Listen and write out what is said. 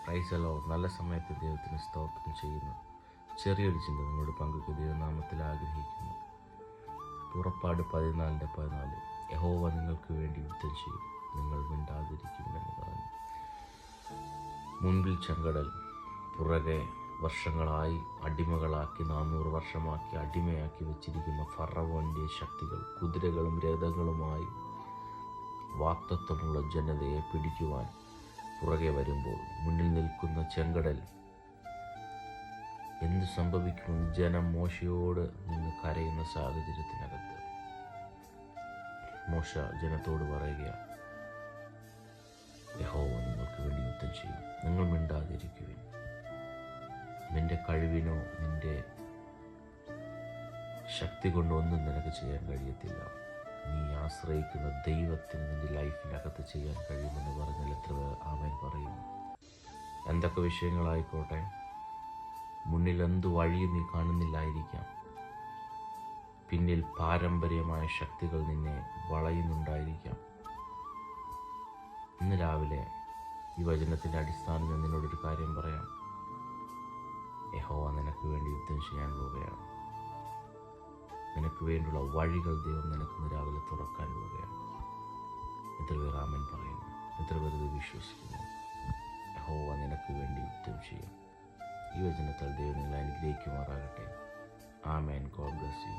പ്രൈസലോ നല്ല സമയത്ത് ദൈവത്തിന് സ്തോത്രം ചെയ്യുന്നു. ചെറിയൊരു ചിന്ത നിങ്ങളോട് പങ്കുവയ്ക്കുക ദൈവനാമത്തിൽ ആഗ്രഹിക്കുന്നു. പുറപ്പാട് 14:14 യഹോവ നിങ്ങൾക്ക് വേണ്ടി യുദ്ധം ചെയ്യും, നിങ്ങൾ മിണ്ടാതിരിക്കുമെന്ന് പറഞ്ഞു. മുൻപിൽ ചെങ്കടൽ, പുറകെ വർഷങ്ങളായി അടിമകളാക്കി 400 വർഷമാക്കി അടിമയാക്കി വെച്ചിരിക്കുന്ന ഫറവോൻ്റെ ശക്തികൾ കുതിരകളും രഥങ്ങളുമായി വാക്തത്വമുള്ള ജനതയെ പിടിക്കുവാൻ പുറകെ വരുമ്പോൾ മുന്നിൽ നിൽക്കുന്ന ചെങ്കടൽ എന്ത് സംഭവിക്കുമെന്ന് ജനം മോശയോട് നിന്ന് കരയുന്ന സാഹചര്യത്തിനകത്ത് മോശ ജനത്തോട് പറയുകയാണ്, യഹോവ നിങ്ങൾക്ക് വേണ്ടി യുദ്ധം ചെയ്യും, നിങ്ങൾ മിണ്ടാതിരിക്കുവിൻ. നിന്റെ കഴിവിനോ നിന്റെ ശക്തി കൊണ്ടോ ഒന്നും നിനക്ക് ചെയ്യാൻ കഴിയത്തില്ല. നീ ആശ്രയിക്കുന്ന ദൈവത്തിന് നിന്റെ ലൈഫിനകത്ത് ചെയ്യാൻ കഴിയുമെന്ന് പറഞ്ഞാൽ എത്ര പേർ ആമേൻ പറയുന്നു. എന്തൊക്കെ വിഷയങ്ങളായിക്കോട്ടെ, മുന്നിൽ എന്ത് വഴിയും നീ കാണുന്നില്ലായിരിക്കാം, പിന്നിൽ പാരമ്പര്യമായ ശക്തികൾ നിന്നെ വളയുന്നുണ്ടായിരിക്കാം. ഇന്ന് രാവിലെ ഈ വചനത്തിൻ്റെ അടിസ്ഥാനം ഞാൻ നിന്നോടൊരു കാര്യം പറയാം. യഹോവ നിനക്ക് വേണ്ടി യുദ്ധം ചെയ്യാൻ പോവുകയാണ്. നിനക്ക് വേണ്ടിയുള്ള വഴികൾ ദൈവം നിനക്ക് ഇന്ന് രാവിലെ തുറക്കാൻ പോവുകയാണ്. എത്ര പേർ ആമേൻ പറയുന്നു? എത്ര പേർ ഇത് വിശ്വസിക്കുന്നു? യഹോവ നിനക്ക് വേണ്ടി യുദ്ധം ചെയ്യും. ഈ വചനത്താൽ ദൈവം നിങ്ങളെ അനുഗ്രഹിക്കുമാറാകട്ടെ. ആമേൻ. God bless U.